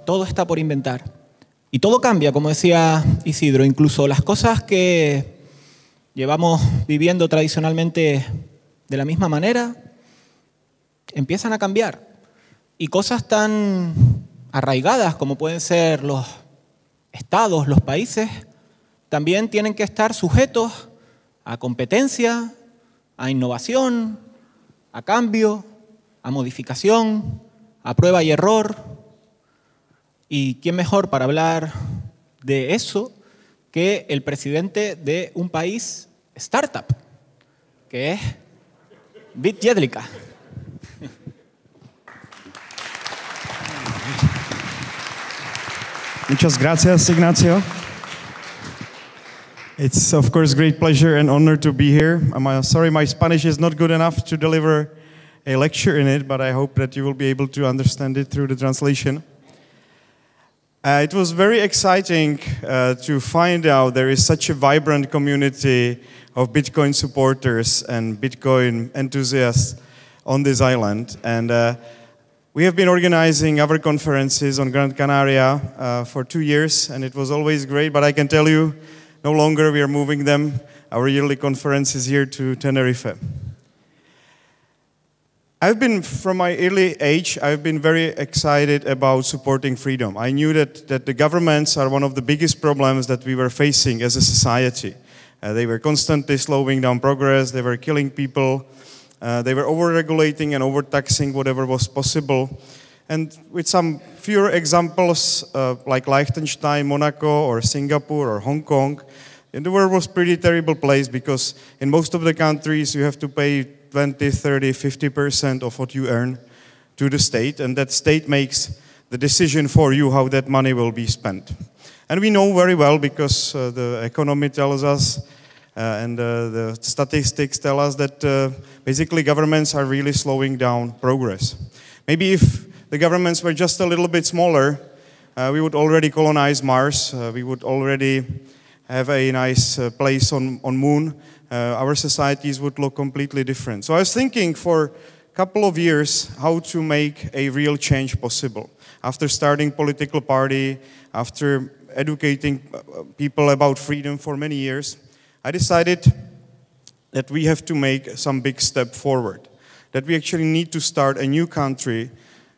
todo está por inventar. Y todo cambia, como decía Isidro, incluso las cosas que llevamos viviendo tradicionalmente de la misma manera empiezan a cambiar. Y cosas tan arraigadas como pueden ser los estados, los países, también tienen que estar sujetos a competencia, a innovación, a cambio, a modificación, a prueba y error. ¿Y quién mejor para hablar de eso que el presidente de un país startup, que es Jedlicka? Muchas gracias, Ignacio. It's, of course, great pleasure and honor to be here. I'm sorry my Spanish is not good enough to deliver a lecture in it, but I hope that you will be able to understand it through the translation. It was very exciting to find out there is such a vibrant community of Bitcoin supporters and Bitcoin enthusiasts on this island. And we have been organizing our conferences on Gran Canaria for 2 years, and it was always great, but I can tell you, no longer we are moving them. Our yearly conference is here to Tenerife. I've been, from my early age, I've been very excited about supporting freedom. I knew that the governments are one of the biggest problems that we were facing as a society. They were constantly slowing down progress, they were killing people, they were over-regulating and over-taxing whatever was possible. And with some fewer examples, like Liechtenstein, Monaco, or Singapore, or Hong Kong, the world was a pretty terrible place because in most of the countries you have to pay 20, 30, 50% of what you earn to the state, and that state makes the decision for you how that money will be spent. And we know very well because the economy tells us and the statistics tell us that basically governments are really slowing down progress. Maybe if the governments were just a little bit smaller, we would already colonize Mars, we would already have a nice place on Moon. Our societies would look completely different. So I was thinking for a couple of years how to make a real change possible. After starting political party, after educating people about freedom for many years, I decided that we have to make some big step forward, that we actually need to start a new country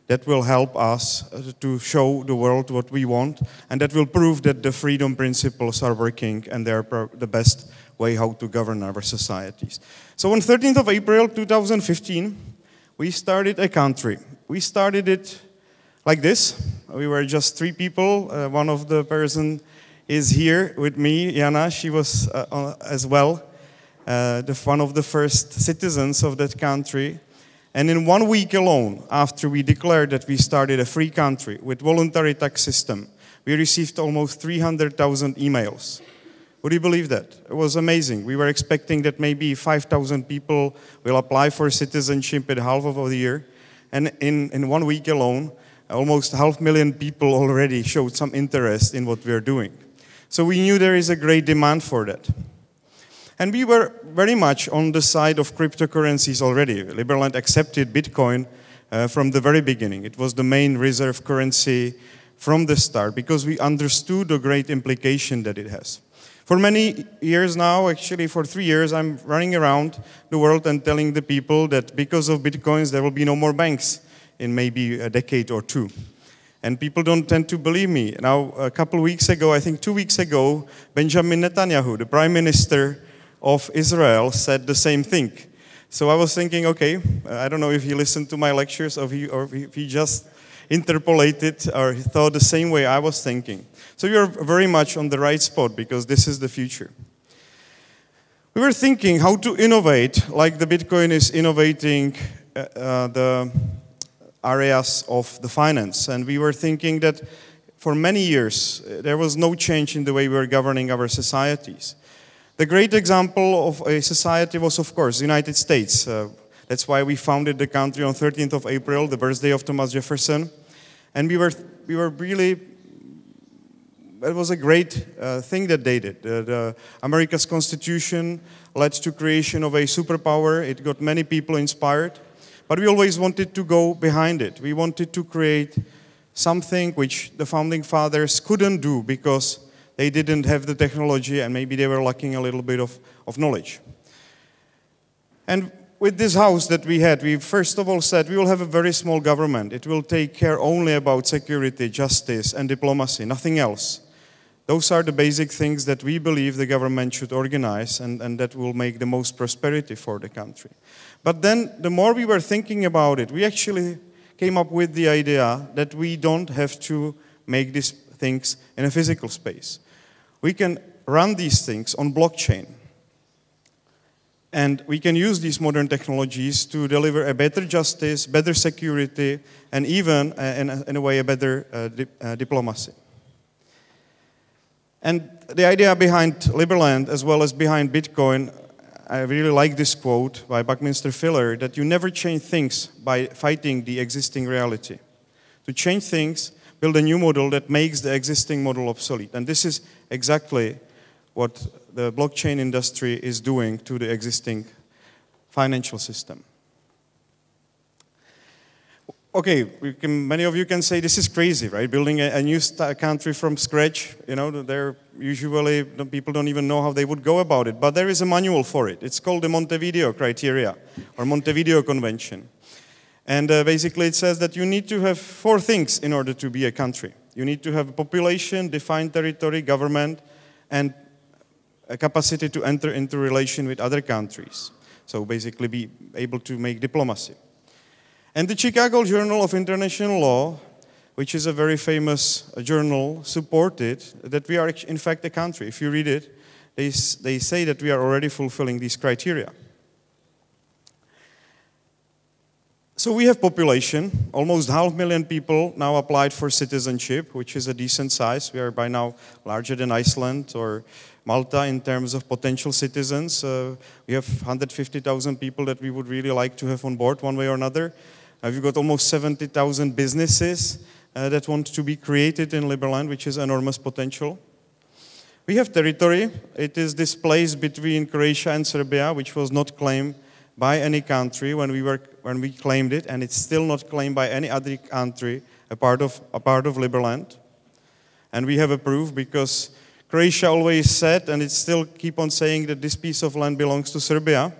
that will help us to show the world what we want, and that will prove that the freedom principles are working and they are the best way how to govern our societies. So on 13th of April 2015, we started a country. We started it like this. We were just 3 people. One of the person is here with me, Jana. She was as well one of the first citizens of that country. And in 1 week alone, after we declared that we started a free country with voluntary tax system, we received almost 300,000 emails. Would you believe that? It was amazing. We were expecting that maybe 5,000 people will apply for citizenship at half of the year. And in 1 week alone, almost 500,000 people already showed some interest in what we are doing. So we knew there is a great demand for that. And we were very much on the side of cryptocurrencies already. Liberland accepted Bitcoin from the very beginning. It was the main reserve currency from the start because we understood the great implication that it has. For many years now, actually for 3 years, I'm running around the world and telling the people that because of Bitcoins, there will be no more banks in maybe a decade or 2. And people don't tend to believe me. Now, a couple weeks ago, I think 2 weeks ago, Benjamin Netanyahu, the Prime Minister of Israel, said the same thing. So I was thinking, okay, I don't know if he listened to my lectures or if he just interpolated or he thought the same way I was thinking. So you're very much on the right spot because this is the future. We were thinking how to innovate like the Bitcoin is innovating the areas of the finance. And we were thinking that for many years, there was no change in the way we were governing our societies. The great example of a society was, of course, the United States. That's why we founded the country on 13th of April, the birthday of Thomas Jefferson. And we were really, it was a great thing that they did. America's Constitution led to creation of a superpower. It got many people inspired. But we always wanted to go behind it. We wanted to create something which the founding fathers couldn't do because they didn't have the technology and maybe they were lacking a little bit of knowledge. And with this house that we had, we first of all said we will have a very small government. It will take care only about security, justice, and diplomacy, nothing else. Those are the basic things that we believe the government should organize and that will make the most prosperity for the country. But then the more we were thinking about it, we actually came up with the idea that we don't have to make these things in a physical space. We can run these things on blockchain. And we can use these modern technologies to deliver a better justice, better security, and even, in a way, a better diplomacy. And the idea behind Liberland, as well as behind Bitcoin, I really like this quote by Buckminster Fuller, that you never change things by fighting the existing reality. To change things, build a new model that makes the existing model obsolete. And this is exactly what the blockchain industry is doing to the existing financial system. Okay, many of you can say this is crazy, right? Building a new country from scratch, you know, usually people don't even know how they would go about it. But there is a manual for it. It's called the Montevideo criteria or Montevideo Convention. And basically it says that you need to have 4 things in order to be a country. You need to have a population, defined territory, government, and a capacity to enter into relation with other countries. So basically be able to make diplomacy. And the Chicago Journal of International Law, which is a very famous journal, supported that we are in fact a country. If you read it, they say that we are already fulfilling these criteria. So we have population, almost 500,000 people now applied for citizenship, which is a decent size. We are by now larger than Iceland or Malta in terms of potential citizens. We have 150,000 people that we would really like to have on board one way or another. We've got almost 70,000 businesses that want to be created in Liberland, which is enormous potential. We have territory. It is this place between Croatia and Serbia, which was not claimed by any country when we claimed it, and it's still not claimed by any other country, a part of Liberland. And we have a proof because Croatia always said, and it still keep on saying, that this piece of land belongs to Serbia.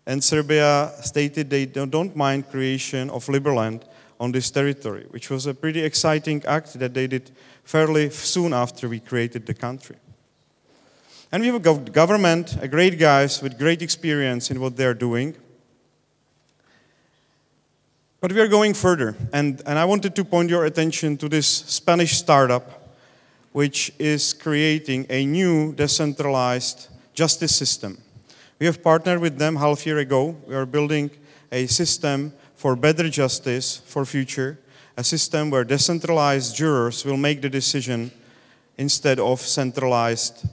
And Serbia stated they don't mind creation of Liberland on this territory, which was a pretty exciting act that they did fairly soon after we created the country. And we have a government, great guys with great experience in what they're doing. But we are going further, and I wanted to point your attention to this Spanish startup, which is creating a new decentralized justice system. We have partnered with them half a year ago. We are building a system for better justice for future, a system where decentralized jurors will make the decision instead of centralized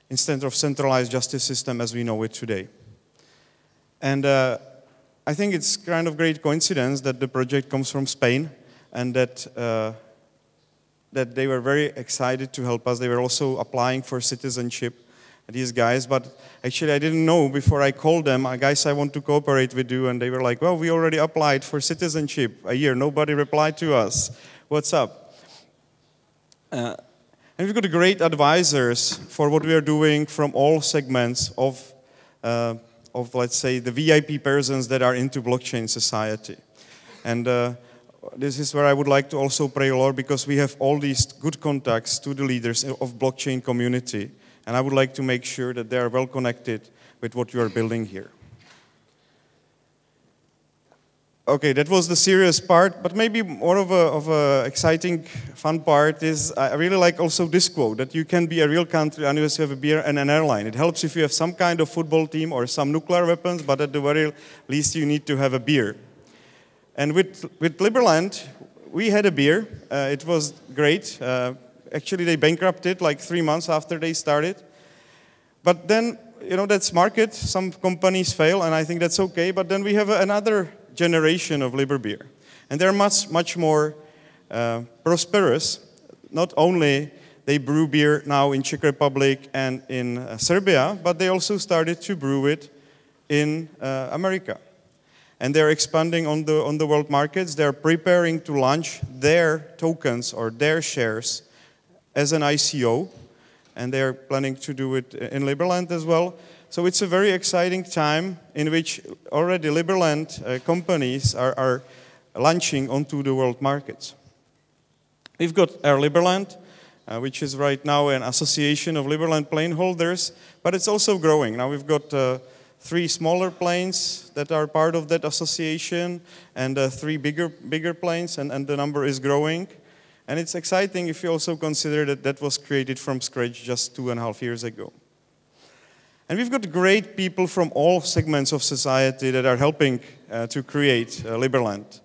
justice system as we know it today. And I think it's kind of great coincidence that the project comes from Spain and that they were very excited to help us. They were also applying for citizenship, these guys, but actually I didn't know before I called them, guys, I want to cooperate with you, and they were like, well, we already applied for citizenship a year, nobody replied to us, what's up? And we've got great advisors for what we are doing from all segments of let's say, the VIP persons that are into blockchain society. And this is where I would like to also pray, Lord, because we have all these good contacts to the leaders of blockchain community. And I would like to make sure that they are well connected with what you are building here. Okay, that was the serious part, but maybe more of a exciting, fun part is I really like also this quote, that you can be a real country unless you have a beer and an airline. It helps if you have some kind of football team or some nuclear weapons, but at the very least you need to have a beer. And with Liberland, we had a beer. It was great. Actually, they bankrupted like 3 months after they started. But then, you know, that's market. Some companies fail, and I think that's okay. But then we have another generation of Liber beer. And they're much more prosperous. Not only they brew beer now in Czech Republic and in Serbia, but they also started to brew it in America. and they're expanding on the world markets. They're preparing to launch their tokens or their shares as an ICO, and they're planning to do it in Liberland as well. So it's a very exciting time in which already Liberland companies are launching onto the world markets. We've got Air Liberland, which is right now an association of Liberland plane holders, but it's also growing. Now we've got 3 smaller planes that are part of that association, and 3 bigger planes, and the number is growing. And it's exciting if you also consider that that was created from scratch just 2.5 years ago. And we've got great people from all segments of society that are helping to create Liberland.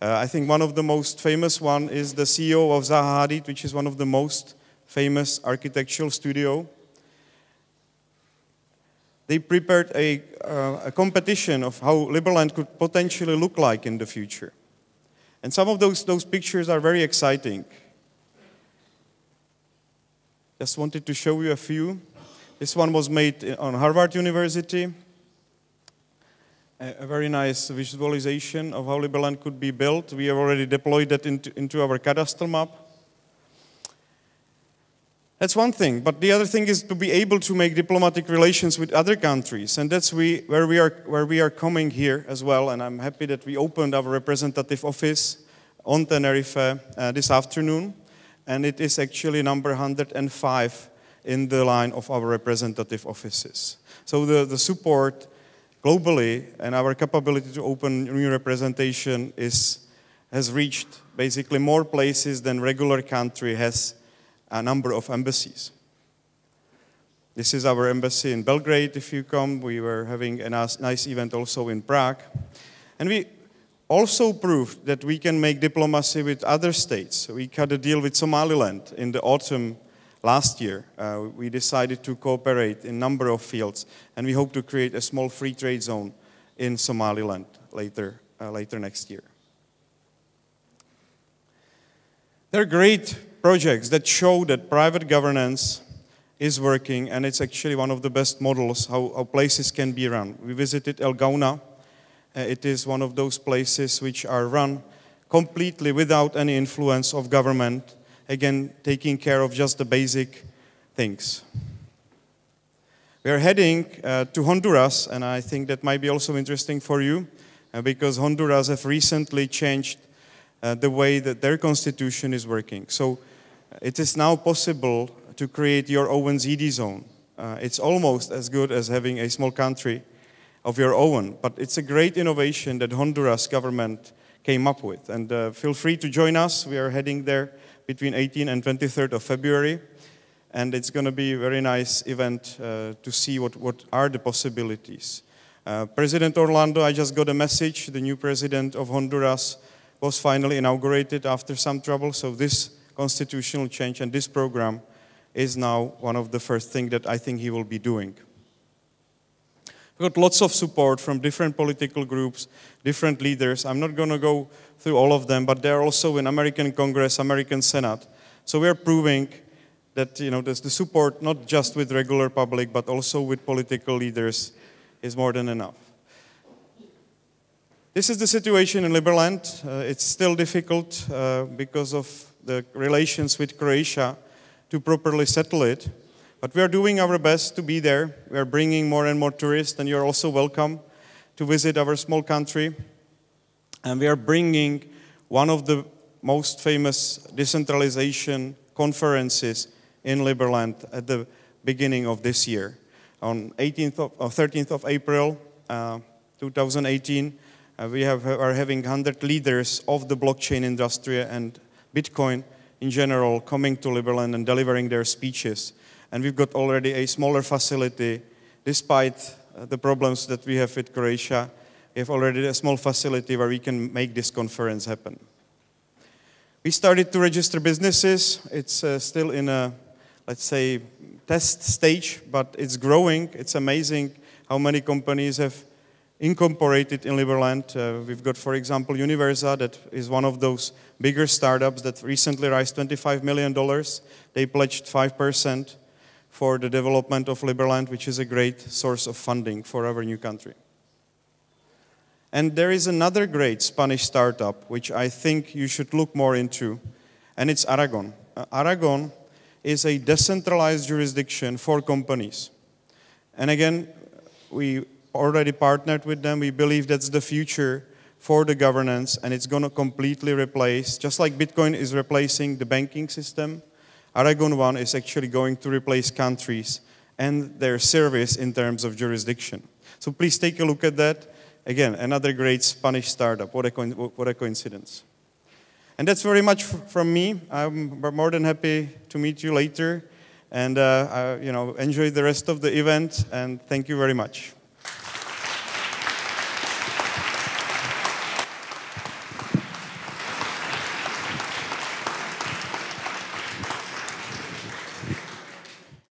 I think one of the most famous one is the CEO of Zaha Hadid, which is one of the most famous architectural studio. They prepared a competition of how Liberland could potentially look like in the future. And some of those pictures are very exciting. Just wanted to show you a few. This one was made on Harvard University. A very nice visualization of how Liberland could be built. We have already deployed that into our cadastral map. That's one thing, but the other thing is to be able to make diplomatic relations with other countries, and that's where we are coming here as well. And I'm happy that we opened our representative office on Tenerife this afternoon, and it is actually number 105 in the line of our representative offices. So the support globally and our capability to open new representation has reached basically more places than regular country has a number of embassies. This is our embassy in Belgrade, if you come. We were having a nice event also in Prague. And we also proved that we can make diplomacy with other states. We had a deal with Somaliland in the autumn last year. We decided to cooperate in a number of fields, and we hope to create a small free trade zone in Somaliland later next year. There are great projects that show that private governance is working, and it's actually one of the best models how places can be run. We visited El Gauna. It is one of those places which are run completely without any influence of government, again, taking care of just the basic things. We are heading to Honduras, and I think that might be also interesting for you, because Honduras have recently changed the way that their constitution is working. So it is now possible to create your own ZD zone. It's almost as good as having a small country of your own, but it's a great innovation that Honduras government came up with. And feel free to join us. We are heading there between 18th and 23rd of February. And it's going to be a very nice event to see what are the possibilities. President Orlando, I just got a message. The new president of Honduras was finally inaugurated after some trouble. So this constitutional change and this program is now one of the first things that I think he will be doing. We've got lots of support from different political groups, different leaders. I'm not going to go through all of them, but they're also in American Congress, American Senate. So we're proving that there's the support not just with regular public, but also with political leaders is more than enough. This is the situation in Liberland. It's still difficult because of the relations with Croatia to properly settle it. But we are doing our best to be there. We are bringing more and more tourists, and you're also welcome to visit our small country. And we are bringing one of the most famous decentralization conferences in Liberland at the beginning of this year. On 13th of April 2018, we are having 100 leaders of the blockchain industry and Bitcoin in general coming to Liberland and delivering their speeches. And we've got already a smaller facility. Despite the problems that we have with Croatia, we have already a small facility where we can make this conference happen. We started to register businesses. It's still in a, let's say, test stage, but it's growing. It's amazing how many companies have incorporated in Liberland. We've got, for example, Universa, that is one of those bigger startups that recently raised $25 million. They pledged 5% for the development of Liberland, which is a great source of funding for our new country. And there is another great Spanish startup which I think you should look more into, and it's Aragon. Aragon is a decentralized jurisdiction for companies. And again, we already partnered with them. We believe that's the future for the governance, and it's going to completely replace, just like Bitcoin is replacing the banking system, Aragon One is actually going to replace countries and their service in terms of jurisdiction. So please take a look at that. Again, another great Spanish startup. What a coincidence. And that's very much from me. I'm more than happy to meet you later. And enjoy the rest of the event. And thank you very much.